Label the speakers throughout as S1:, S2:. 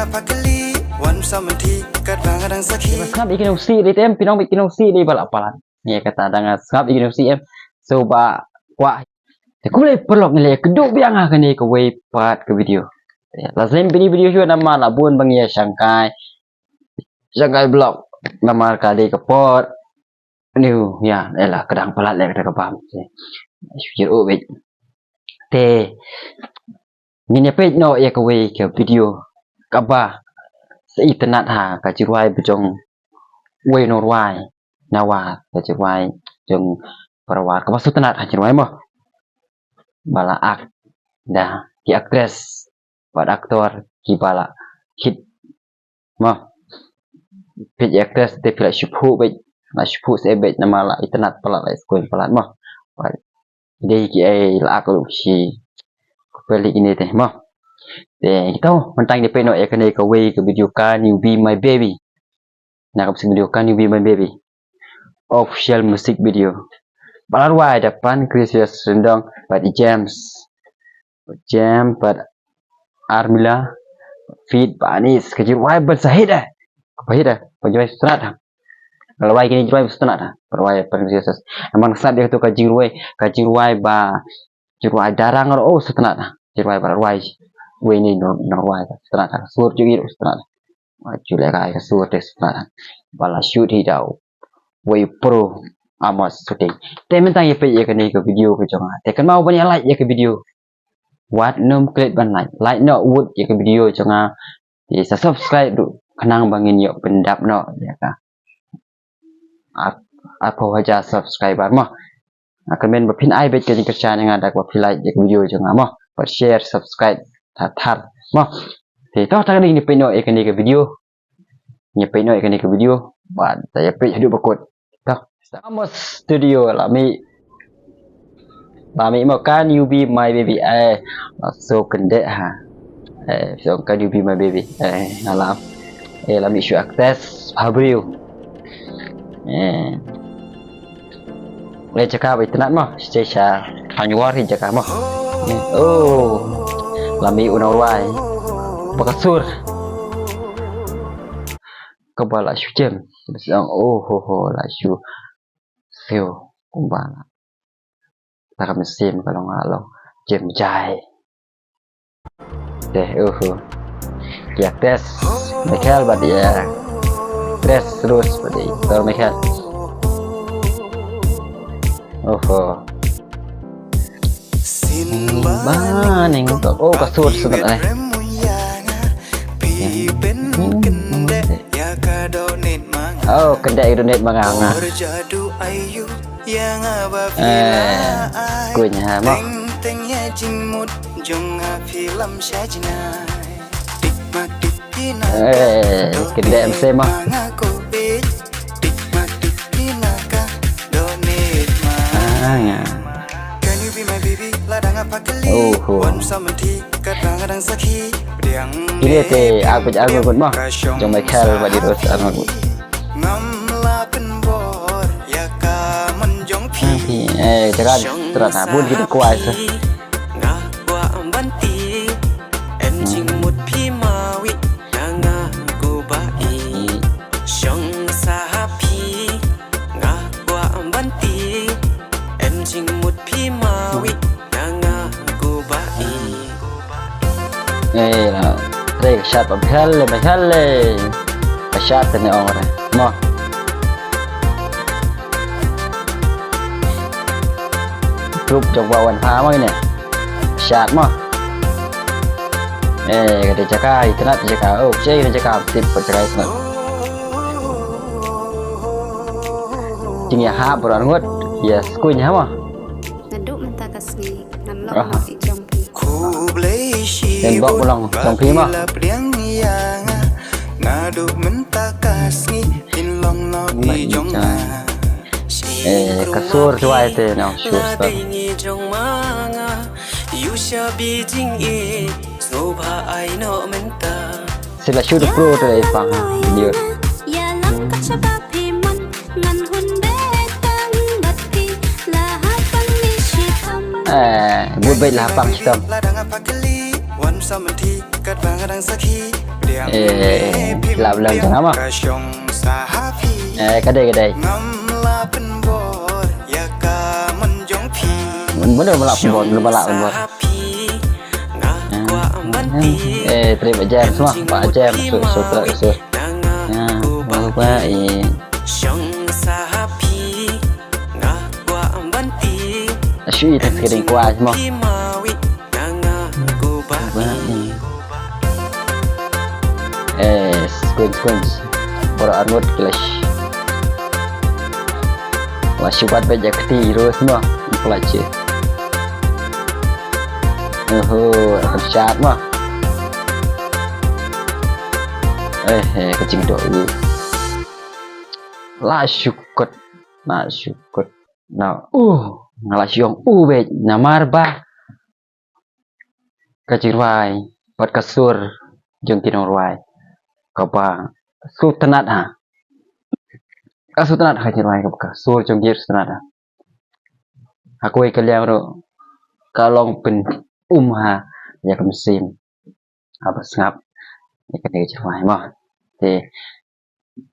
S1: Snap ikan usi di tem pinong ikan usi di balap palan. Ni kata dengan snap ikan usi em coba kuah. Aku boleh perlok ni kedua biang akan ni ke way part ke video. Lazim video juga nama labun bang ya Shanghai blog nama kali ke port. New ya lah kedang pelat lek ke pam. Syukir wait. Te ni page no ya ke way ke video. Kaba internet ha ka jiwai bejong way norway nawa ka jiwai jong perawat ka maksud internet ha jiwai mo bala ak dah ki actress buat aktor ki bala hit mo page actress te pila shupu be na shupu se be nama la internet pala la school pala mo dei ki ai la ak si peli ini teh mo để kita mentang di peno ya kena ke way ke video kan you be my baby nak ke video kan you be my baby official music video balarwai depan Christias rendang pada James pada Armila feed Anis kejir wai bersahid dah penjual setengah kalau wai kini jual setengah perwai Christias emang saat dia tu kejir wai ba jirwai darang oh setengah jirwai balarwai way ni norway setengah sur juga setengah maju lagi ke sur setengah bala shoot hidau way pro amat shooting temen tang ye pe ye kani ke video ke jonga te kan mau banyak like ye ke video wat nom klik ban like no wood ye ke video jonga di subscribe du kenang bangin yo pendap no ya ka apa wajah subscriber mah akan men bapin ai bet ke kerjaan yang ada ku like ye ke video jonga mah share subscribe thật mà thì tốt ta đi nhập nội cái này cái video nhập nội cái này cái video bạn tại nhập video bạc cột đó một studio là mi bà mi một cái you be my baby so cần đệ ha so cái you be my baby là làm là mi show access Fabrio lên cakap internet mah station hanya war di cakap mah oh lami unawai bakasur kebala syujem sedang oh la syu feel kumbala tak mesin kalau ngalo jem jai deh ya tes Michael badi ya tes terus badi tahu Michael Baning oh kasur sebenarnya oh kedai internet manganga kuenya mau kedai MC mah ini teh aku pun mah jom Michael badi terus aku jangan terus pun kita kuat là đây shot bằng khăn lên shot từ này rồi mà group trong vào quần phá mấy nè shot mà cái để jaga internet jaga oh chơi cái jaga tip jaga internet chính là hap orang ngut yes kuenya mah ngeduk mentah kasih nalok di jongpi dan bawa pulang trong phim mà kasur cuai teh nào shoot sila shoot pro tu dari pang video buat baik lah pang hitam làm chẳng lắm à cái đây mình vẫn được mà làm một terima jam semua pak jam so qua suy thật sự định qua semua squint para armut clash masih buat banyak tiru semua pelajar chat mah kecing doi la syukut now ngala syong be namar ba kecing wai pat kasur jeung kinong wai kapa sutenat ha kasutenat kecing wai kapa kasur jeung gir sutenat ha aku kalian ro kalong pen ha ya kemesin apa ngap ya cái này chẳng phải mà thì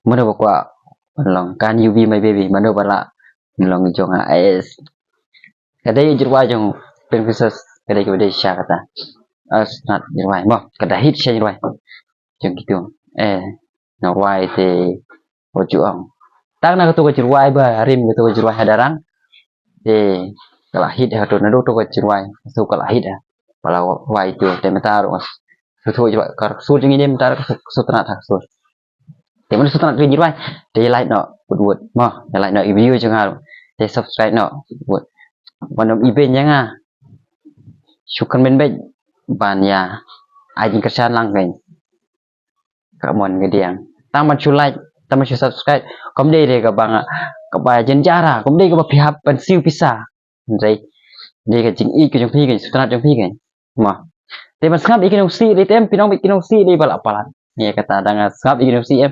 S1: mới đâu qua lòng can UV my baby mới đâu bala lòng cho ngà cái đấy chỉ qua trong bên phía cái đấy cái đấy xa kata snap như vậy mà cái đấy hit xa như vậy chẳng gitu nào vậy thì có chuộng tak na ketua cerwai ba rim ketua cerwai hadarang thì kalau hit atau nado tu cerwai so kalau hit pala wai tu temata ro thôi vậy cả số những em ta số tận thật số thì mình số tận cái gì vậy để like nó buat mà để like nó video chẳng hạn để subscribe nó buat và nó event nhá syukur men baik banyak ajin kesan langgain kamu ngediang taman like taman subscribe kamu deh ke bang ke bagian cara kamu deh ke pihak pensiu pisah jadi dia ke jing i ke jong phi ke số tận jong phi ke mà thì mình ngap ikin si đi tem pinong ikin si đi balak palan ni kata dengan ngap ikin si em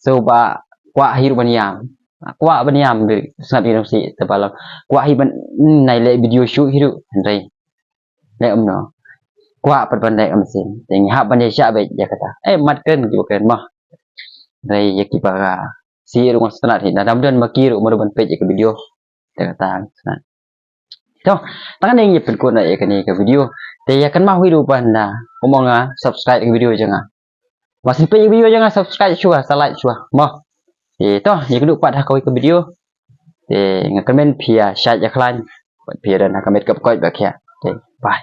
S1: coba kwa hiru baniam kwa baniam de ngap ikin si tebalam kwa hiban nai le video shoot hiru hendai le no kwa pan dai am sin ting ha ban sya be ya kata mat ken bukan mah dai yaki para si rumah setelah ni dalam dan makiru mo ban page ke video kata sana Tuh, tangan yang nyepin ko na ke video. Thì kan mau hidupan na. Ngomong nga subscribe ke video jangan. Masih pe video jangan subscribe chua, like chua. Mo. Thì toh, ni keduk pat ha ke video. Thì comment pia share ya klan. Buat pia dan comment kap koi ba kya. Okay, bye.